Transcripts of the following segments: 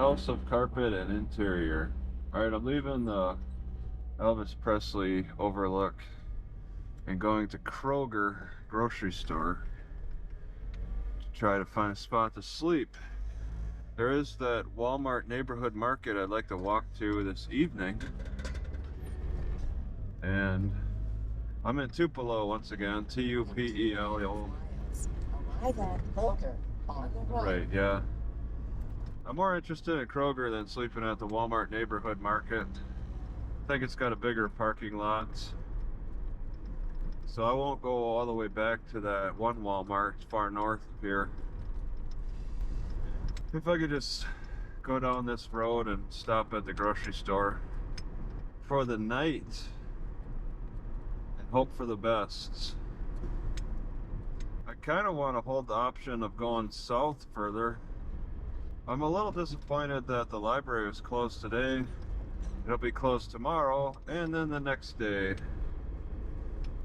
House of Carpet and Interior. Alright, I'm leaving the Elvis Presley overlook and going to Kroger grocery store to try to find a spot to sleep. There is that Walmart neighborhood market I'd like to walk to this evening. And I'm in Tupelo once again, Tupelo. Right, yeah. I'm more interested in Kroger than sleeping at the Walmart neighborhood market. I think it's got a bigger parking lot. So I won't go all the way back to that one Walmart far north of here. If I could just go down this road and stop at the grocery store for the night and hope for the best. I kind of want to hold the option of going south further. I'm a little disappointed that the library was closed today. It'll be closed tomorrow and then the next day.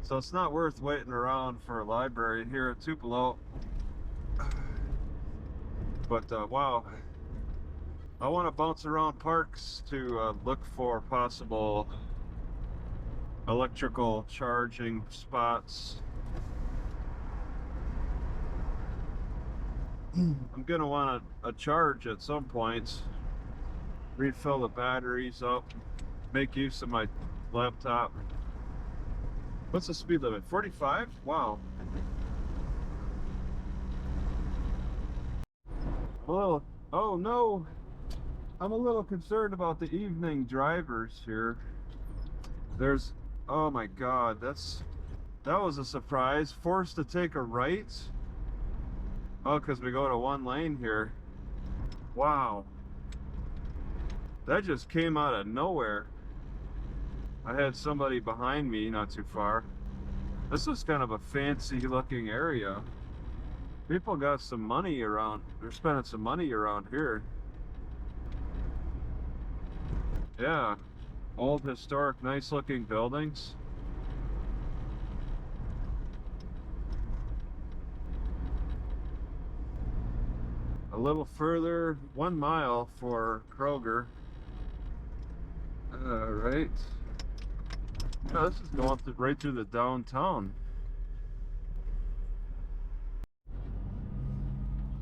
So it's not worth waiting around for a library here at Tupelo. But wow, I want to bounce around parks to look for possible electrical charging spots. I'm gonna want a charge at some point, refill the batteries up, make use of my laptop. What's the speed limit? 45? Wow. Well, oh no, I'm a little concerned about the evening drivers here. There's, oh my God, that was a surprise. Forced to take a right. Oh, because we go to one lane here. Wow. That just came out of nowhere. I had somebody behind me not too far. This is kind of a fancy looking area. People got some money around. They're spending some money around here. Yeah. Old historic, nice looking buildings. A little further, 1 mile for Kroger. Right. Oh, this is going right through the downtown.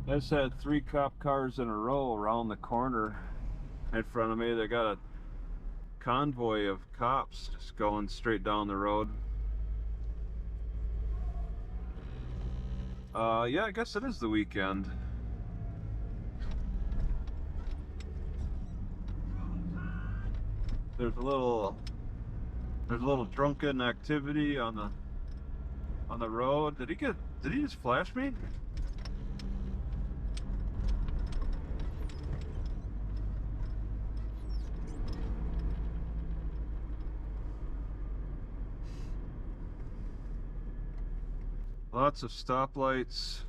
I just had 3 cop cars in a row around the corner in front of me. They got a convoy of cops just going straight down the road. Yeah, I guess it is the weekend. There's a little drunken activity on the road. Did he just flash me? Lots of stoplights.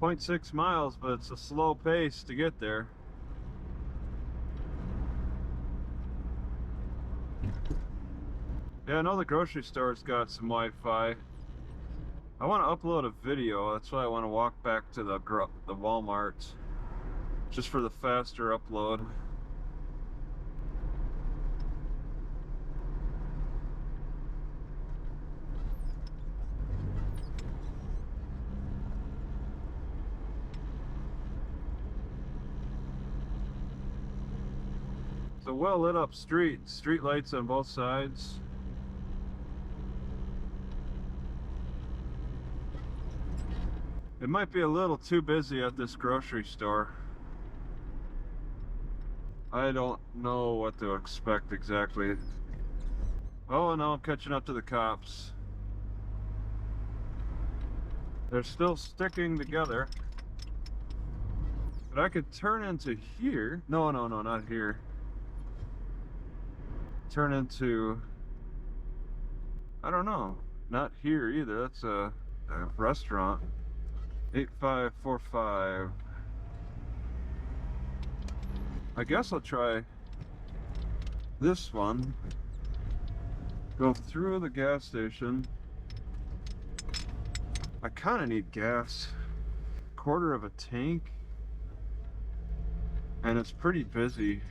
.6 miles, but it's a slow pace to get there. Yeah, I know the grocery store's got some Wi-Fi. I want to upload a video. That's why I want to walk back to the Walmart, just for the faster upload. It's a well lit up street lights on both sides. It might be a little too busy at this grocery store. I don't know what to expect exactly. Oh no, I'm catching up to the cops. They're still sticking together. But I could turn into here. No, not here. Turn into, I don't know, not here either. That's a restaurant. 8545. I guess I'll try this one. Go through the gas station. I kind of need gas. Quarter of a tank. And it's pretty busy.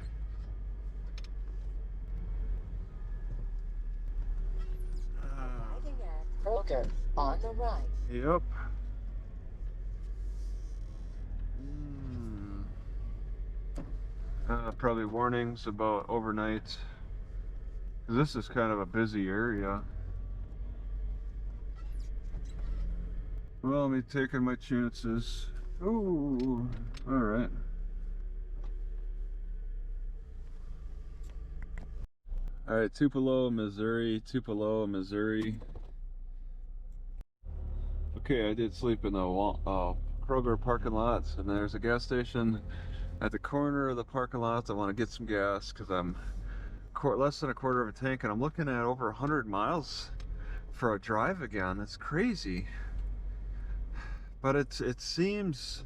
Arriving at Kroger on the right. Yep. Probably warnings about overnight. 'Cause this is kind of a busy area. Well, me taking my chances. Ooh, alright. Alright, Tupelo, Missouri, Tupelo, Missouri. Okay, I did sleep in the Kroger parking lots, and there's a gas station at the corner of the parking lots. I want to get some gas because I'm less than a quarter of a tank, and I'm looking at over 100 miles for a drive again. That's crazy. But it seems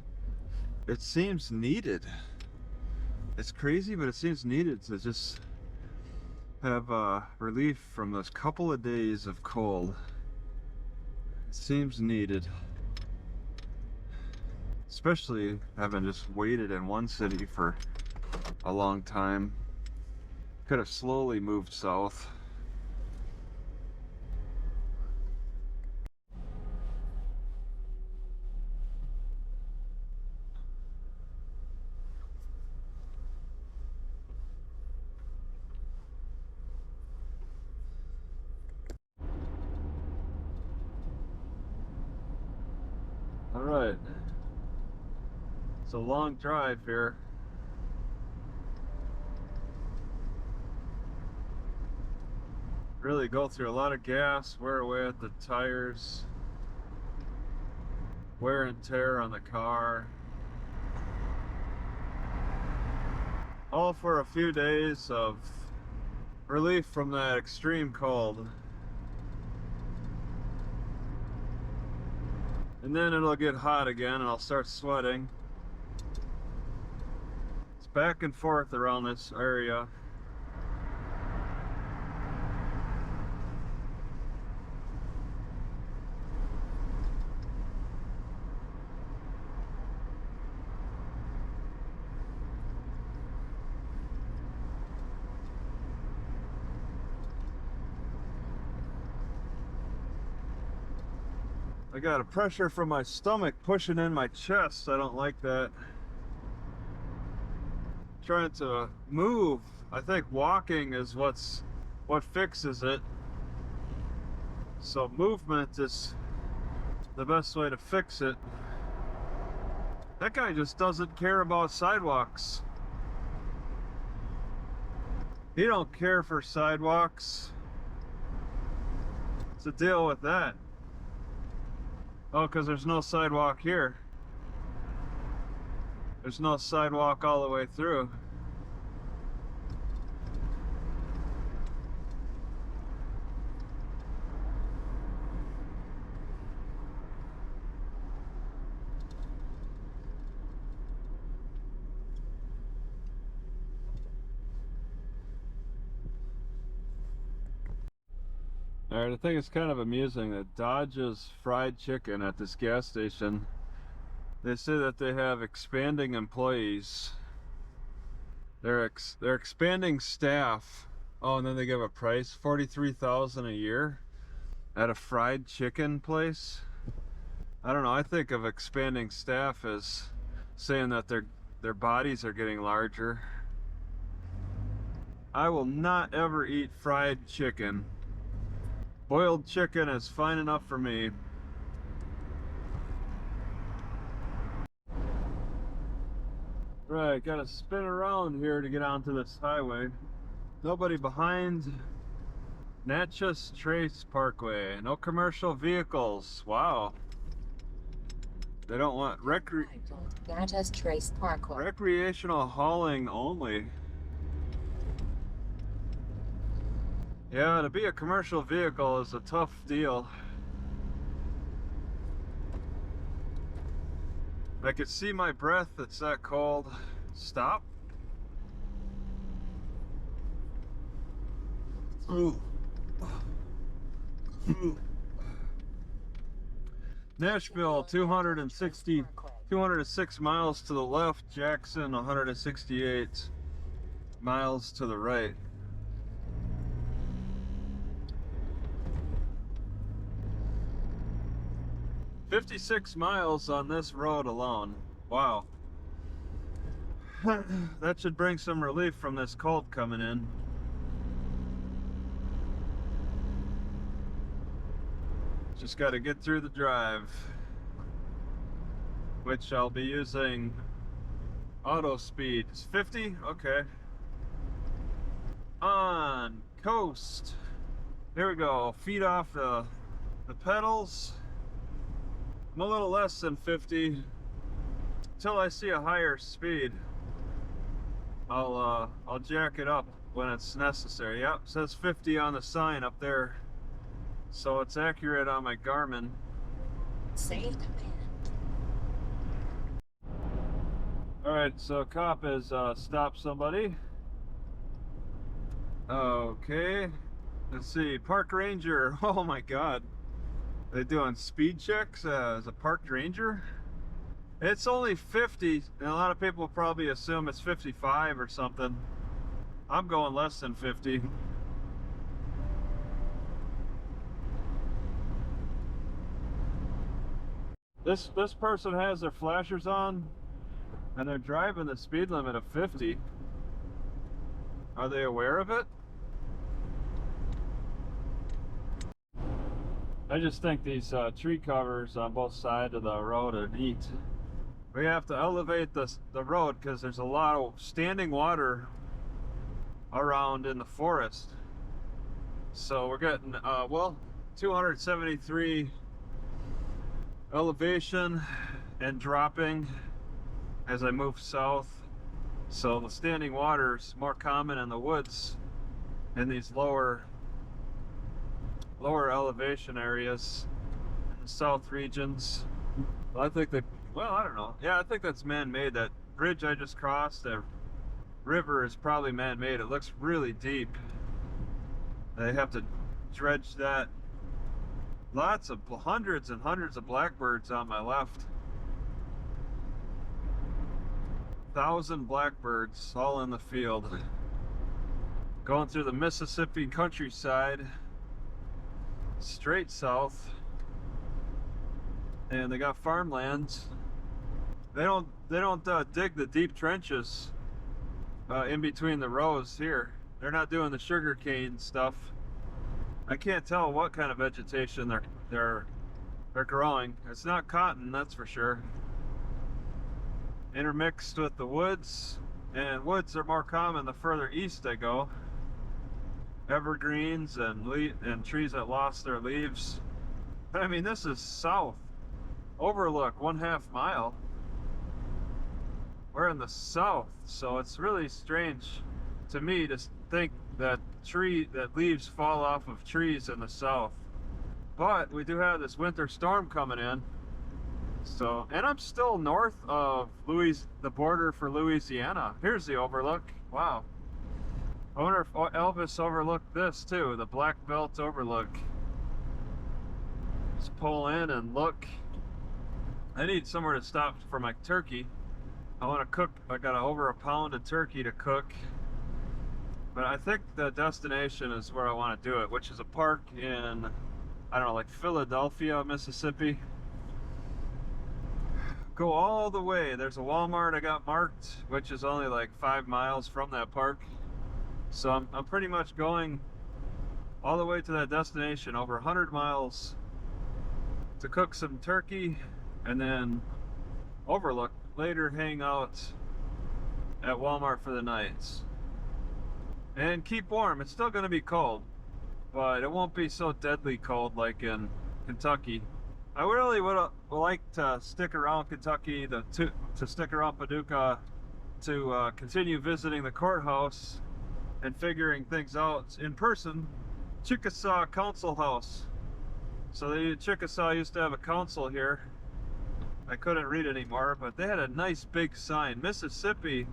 needed. It's crazy, but it seems needed to just have relief from those couple of days of cold. It seems needed. Especially having just waited in one city for a long time. Could have slowly moved south. All right. It's a long drive here. Really go through a lot of gas, wear away at the tires, wear and tear on the car. All for a few days of relief from that extreme cold. And then it'll get hot again and I'll start sweating. It's back and forth around this area. I got a pressure from my stomach pushing in my chest. I don't like that. Trying to move. I think walking is what fixes it. So movement is the best way to fix it. That guy just doesn't care about sidewalks. He don't care for sidewalks. What's the deal with that? Oh, because there's no sidewalk here. There's no sidewalk all the way through. Alright, I think it's kind of amusing that Dodge's fried chicken at this gas station, they say that they have expanding employees. They're expanding staff. Oh, and then they give a price, $43,000 a year at a fried chicken place. I don't know, I think of expanding staff as saying that their bodies are getting larger. I will not ever eat fried chicken. Boiled chicken is fine enough for me. Right, gotta spin around here to get onto this highway. Nobody behind. Natchez Trace Parkway. No commercial vehicles. Wow. They don't want Natchez Trace Parkway. recreational hauling only. Yeah, to be a commercial vehicle is a tough deal. I could see my breath, it's that cold. Stop. Ooh. Nashville, 206 miles to the left. Jackson, 168 miles to the right. "56 miles on this road alone. Wow. That should bring some relief from this cold coming in. Just got to get through the drive, which I'll be using auto speed. It's 50? Okay. On coast. Here we go. Feet off the pedals. I'm a little less than 50 until I see a higher speed. I'll jack it up when it's necessary. Yep, says 50 on the sign up there, so it's accurate on my Garmin. Saved pin. All right, so a cop has stopped somebody. Okay, let's see. Park ranger. Oh my God, they doing speed checks as a parked ranger? It's only 50, and a lot of people probably assume it's 55 or something. I'm going less than 50. This person has their flashers on, and they're driving the speed limit of 50. Are they aware of it? I just think these tree covers on both sides of the road are neat. We have to elevate the road because there's a lot of standing water around in the forest. So we're getting, well, 273 elevation and dropping as I move south. So the standing water is more common in the woods in these lower elevation areas in the south regions. I think they, well, I don't know. Yeah, I think that's man-made. That bridge I just crossed, that river, is probably man-made. It looks really deep. They have to dredge that. Lots of hundreds and hundreds of blackbirds on my left. 1,000 blackbirds all in the field. Going through the Mississippi countryside, straight south. And they got farmlands. They don't dig the deep trenches in between the rows here. They're not doing the sugar cane stuff. I can't tell what kind of vegetation they're growing. It's not cotton, that's for sure. Intermixed with the woods, and woods are more common the further east they go. Evergreens and trees that lost their leaves. I mean, this is south. Overlook 1/2 mile. We're in the south, so it's really strange to me to think that leaves fall off of trees in the south. But we do have this winter storm coming in. So, and I'm still north of the border for Louisiana. Here's the overlook. Wow. I wonder if Elvis overlooked this too, the Black Belt overlook. Just pull in and look. I need somewhere to stop for my turkey. I want to cook. I got over a pound of turkey to cook. But I think the destination is where I want to do it, which is a park in, I don't know, like Philadelphia, Mississippi. Go all the way. There's a Walmart I got marked, which is only like 5 miles from that park. So I'm pretty much going all the way to that destination, over 100 miles, to cook some turkey and then overlook, later hang out at Walmart for the nights. And keep warm. It's still going to be cold, but it won't be so deadly cold like in Kentucky. I really would like to stick around Kentucky, to stick around Paducah, to continue visiting the courthouse and figuring things out in person. Chickasaw Council House. So Chickasaw used to have a council here. I couldn't read anymore, but they had a nice big sign. Mississippi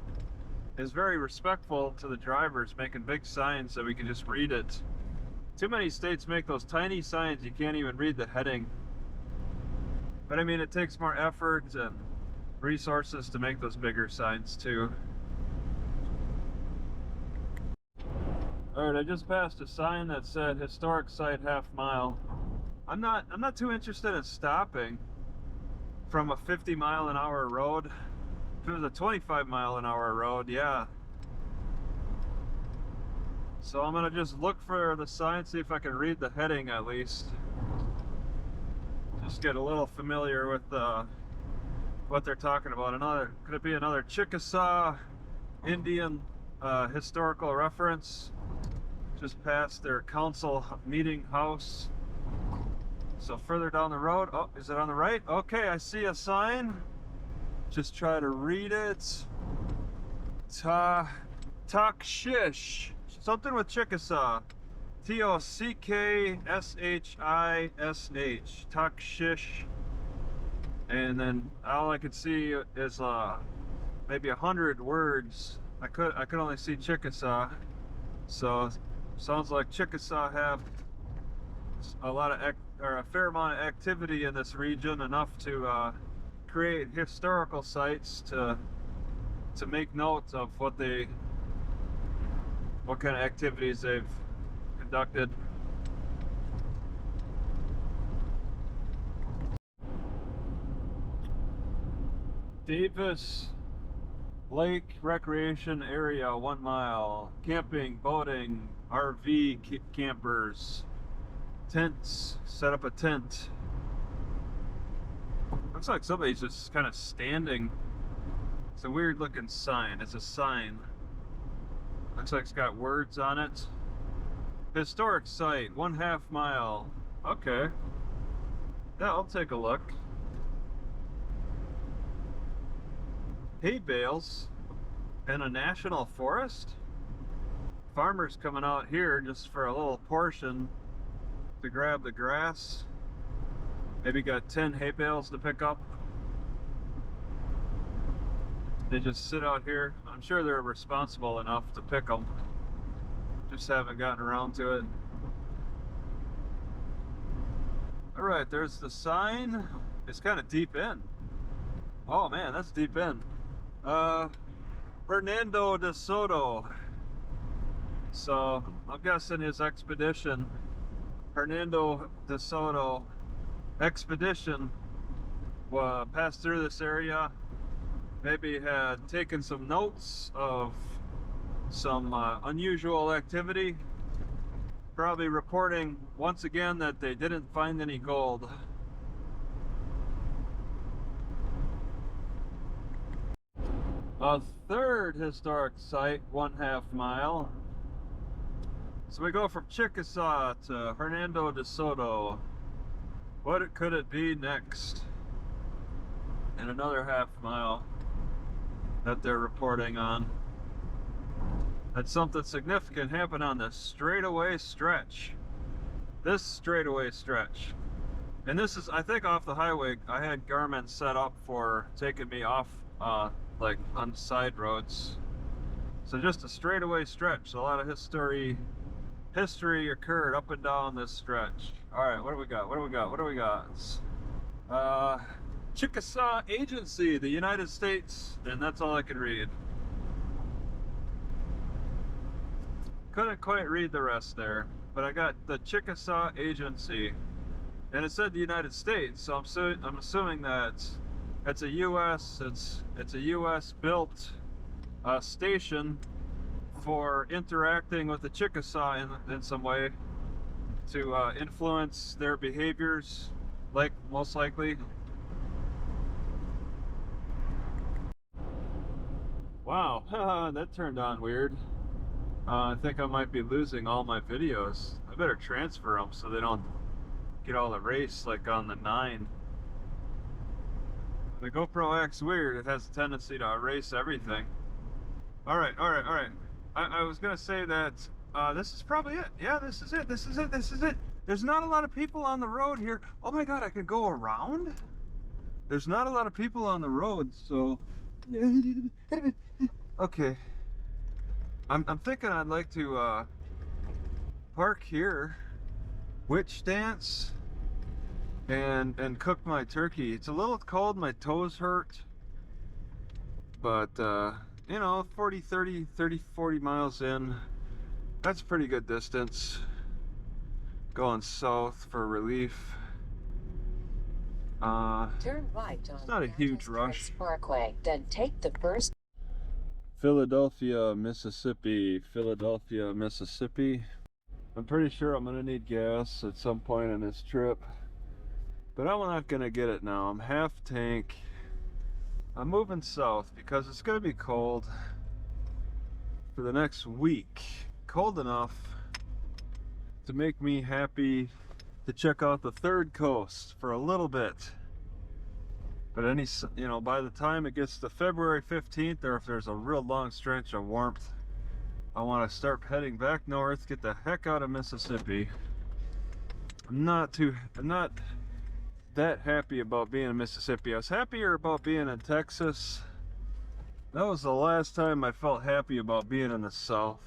is very respectful to the drivers, making big signs so we can just read it. Too many states make those tiny signs you can't even read the heading. But I mean, it takes more effort and resources to make those bigger signs too. Alright, I just passed a sign that said historic site half-mile. I'm not too interested in stopping from a 50-mile-an-hour road. If it was a 25-mile-an-hour road, yeah. So I'm gonna just look for the sign, see if I can read the heading at least. Just get a little familiar with what they're talking about. Could it be another Chickasaw Indian historical reference? Just past their council meeting house. So further down the road, oh, is it on the right? Okay, I see a sign. Just try to read it. Takshish. Something with Chickasaw. Tockshsh. Takshish. And then all I could see is maybe 100 words. I could only see Chickasaw. So sounds like Chickasaw have a fair amount of activity in this region, enough to create historical sites to make note of what kind of activities they've conducted. Davis Lake Recreation Area, 1 mile. Camping, boating, RV campers, tents. Set up a tent. Looks like somebody's just kind of standing. It's a weird looking sign. It's a sign. Looks like it's got words on it. Historic site, 1/2 mile. Okay. Yeah, I'll take a look. Hay bales in a national forest? Farmers coming out here just for a little portion to grab the grass. Maybe got 10 hay bales to pick up. They just sit out here. I'm sure they're responsible enough to pick them. Just haven't gotten around to it. All right, there's the sign. It's kind of deep in. Oh man, that's deep in. Hernando de Soto. So I'm guessing his expedition, Hernando de Soto expedition, passed through this area. Maybe had taken some notes of some unusual activity. Probably reporting once again that they didn't find any gold. A third historic site, 1/2 mile. So we go from Chickasaw to Hernando de Soto. What could it be next? And another 1/2 mile that they're reporting on. That something significant happened on this straightaway stretch. This straightaway stretch. And this is, I think, off the highway. I had Garmin set up for taking me off like on side roads. So just a straightaway stretch. So a lot of history occurred up and down this stretch. All right, what do we got? What do we got? What do we got? Chickasaw Agency, the United States, and that's all I could read. Couldn't quite read the rest there, but I got the Chickasaw Agency, and it said the United States, so I'm assuming that it's a U.S. built station for interacting with the Chickasaw in some way to influence their behaviors, like most likely. Wow, that turned on weird. I think I might be losing all my videos. I better transfer them so they don't get all erased like on the 9. The GoPro X weird, it has a tendency to erase everything. Alright. I was gonna say that this is probably it. Yeah, this is it. There's not a lot of people on the road here. Oh my god, I could go around? There's not a lot of people on the road, so... Okay. I'm thinking I'd like to park here, witch dance, and cook my turkey. It's a little cold, my toes hurt, but you know, 40 miles in, that's a pretty good distance. Going south for relief. Turn right on it's not a huge rush. Parkway, then take the first. Philadelphia, Mississippi. Philadelphia, Mississippi. I'm pretty sure I'm gonna need gas at some point in this trip, but I'm not gonna get it now. I'm half tank. I'm moving south because it's gonna be cold for the next week. Cold enough to make me happy to check out the third coast for a little bit. But you know, by the time it gets to February 15th, or if there's a real long stretch of warmth, I want to start heading back north, get the heck out of Mississippi. I'm not that happy about being in Mississippi. I was happier about being in Texas. That was the last time I felt happy about being in the South.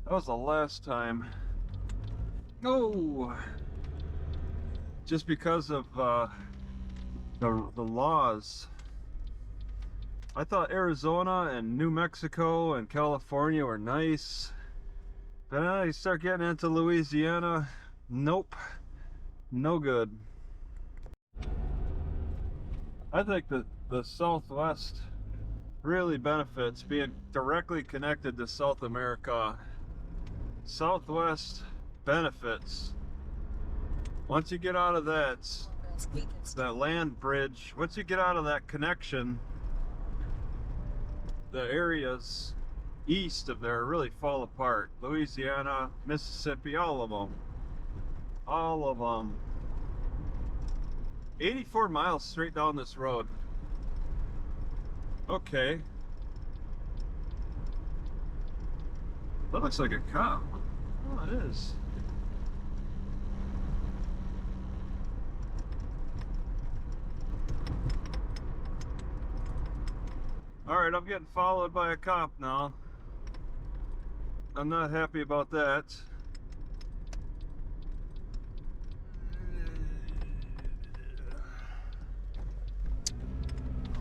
That was the last time. Oh, just because of the laws. I thought Arizona and New Mexico and California were nice, but then you start getting into Louisiana, nope, no good. I think the Southwest really benefits being directly connected to South America. Southwest benefits. Once you get out of that land bridge, once you get out of that connection, the areas east of there really fall apart. Louisiana, Mississippi, all of them. All of them. 84 miles straight down this road. Okay. That looks like a cop. Oh, it is. Alright, I'm getting followed by a cop now. I'm not happy about that.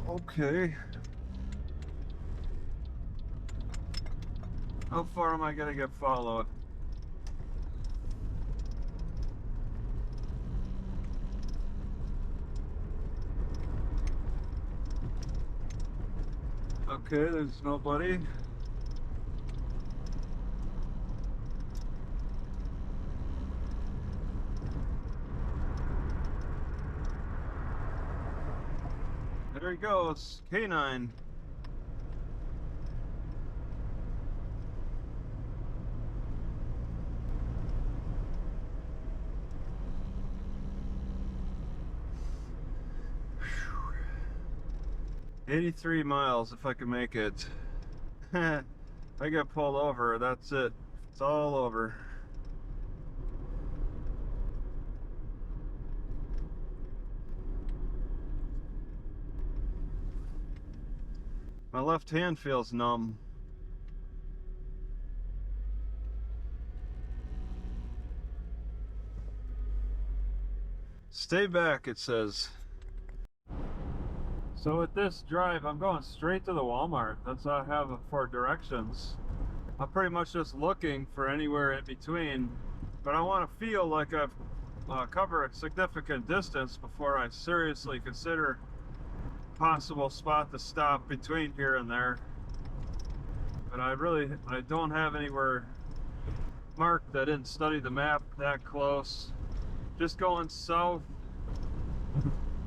Okay. How far am I gonna get followed? Okay, there's nobody. There he goes, K9. Whew. 83 miles if I can make it. I get pulled over, that's it. It's all over. My left hand feels numb. Stay back, it says. So with this drive, I'm going straight to the Walmart. That's all I have for directions. I'm pretty much just looking for anywhere in between, but I want to feel like I've covered a significant distance before I seriously consider possible spot to stop between here and there. But I don't have anywhere marked. I didn't study the map that close. Just going south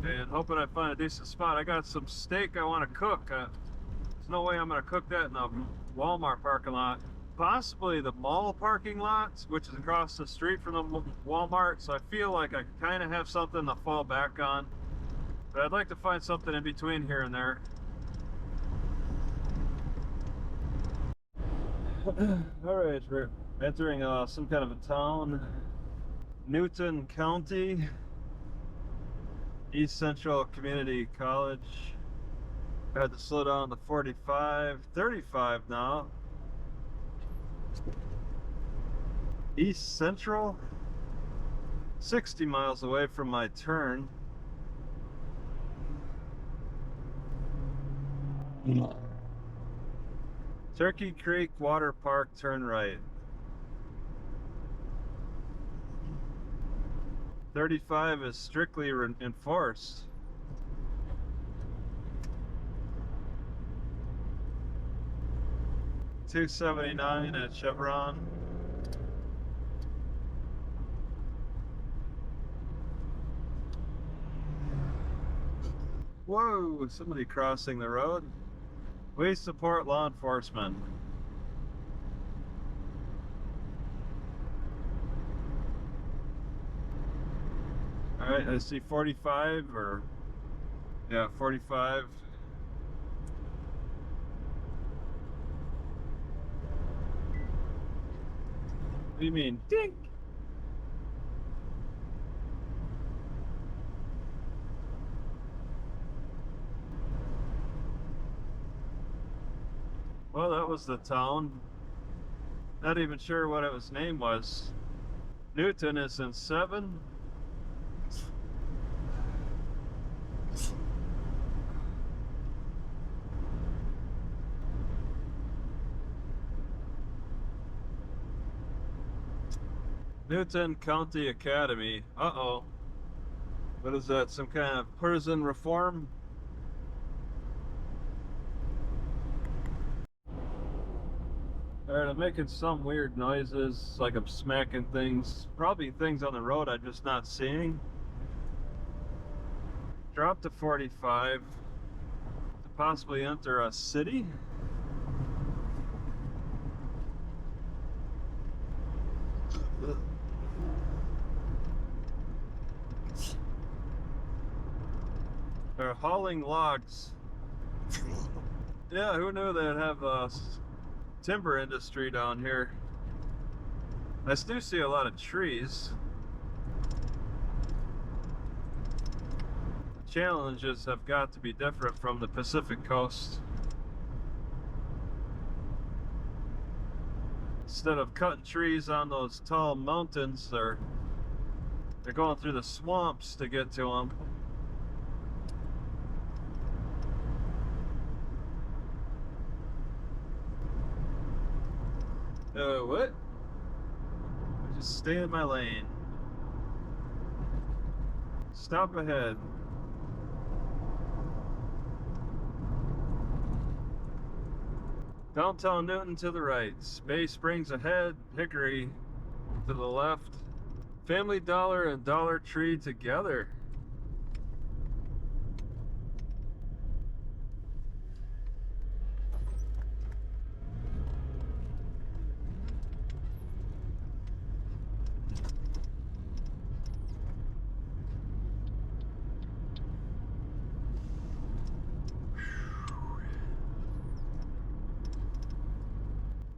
and hoping I find a decent spot. I got some steak I want to cook. There's no way I'm going to cook that in a Walmart parking lot. Possibly the mall parking lot, which is across the street from the Walmart, so I feel like I kind of have something to fall back on. But I'd like to find something in between here and there. Alright, we're entering some kind of a town. Newton County. East Central Community College. I had to slow down to 45, 35 now. East Central, 60 miles away from my turn. Turkey Creek Water Park, turn right. 35 is strictly enforced. $2.79 at Chevron. Whoa, somebody crossing the road. We support law enforcement. All right, I see 45 or, yeah, 45. What do you mean? Dink! Well, that was the town. Not even sure what its name was. Newton is in 7. Newton County Academy. Uh-oh. What is that? Some kind of prison reform? Alright, I'm making some weird noises, like I'm smacking things. Probably things on the road I'm just not seeing. Drop to 45 to possibly enter a city. They're hauling logs. Yeah, who knew they'd have a timber industry down here? I do see a lot of trees. Challenges have got to be different from the Pacific coast. Instead of cutting trees on those tall mountains, they're going through the swamps to get to them. What? Just stay in my lane. Stop ahead. Downtown Newton to the right. Bay Springs ahead. Hickory to the left. Family Dollar and Dollar Tree together.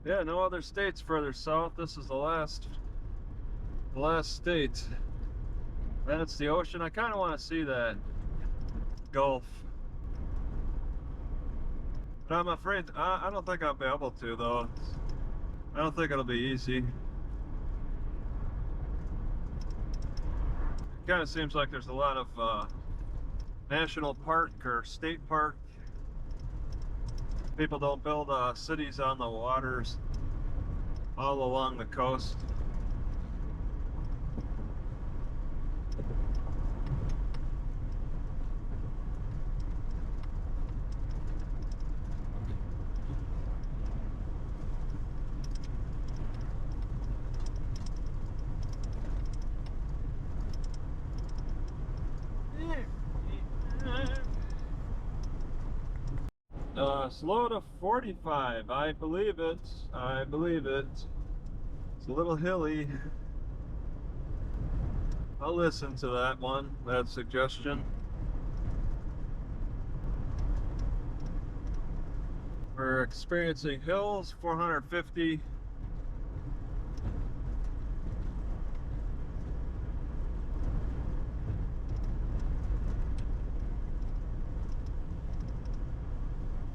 Yeah, no other states further south. This is the last state. That's the ocean. I kind of want to see that Gulf, but I'm afraid I don't think I'll be able to, though. I don't think it'll be easy. It kind of seems like there's a lot of national park or state park. People don't build cities on the waters all along the coast. Slow to 45. I believe it. I believe it. It's a little hilly. I'll listen to that one, that suggestion. We're experiencing hills, 450.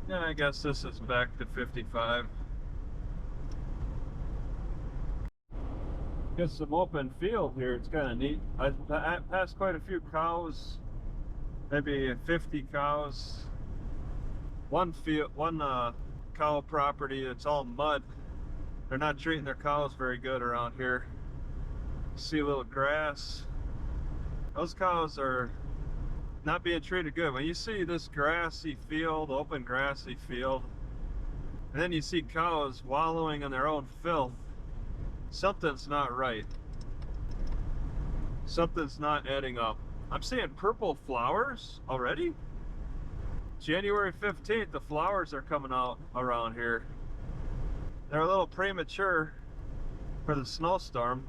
Yeah, I guess this is back to 55. Get some open field here. It's kind of neat. I passed quite a few cows, maybe 50 cows. One cow property, it's all mud. They're not treating their cows very good around here. See a little grass. Those cows are not being treated good. When you see this grassy field, open grassy field, and then you see cows wallowing in their own filth, something's not right. Something's not adding up. I'm seeing purple flowers already. January 15th, the flowers are coming out around here. They're a little premature for the snowstorm.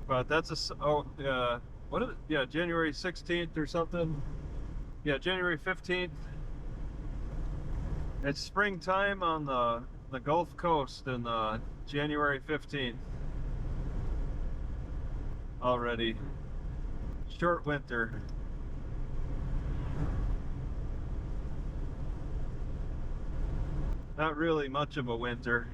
But that's what is it? Yeah, January 16th or something. Yeah, January 15th. It's springtime on the Gulf Coast in January 15th. Already. Short winter. Not really much of a winter.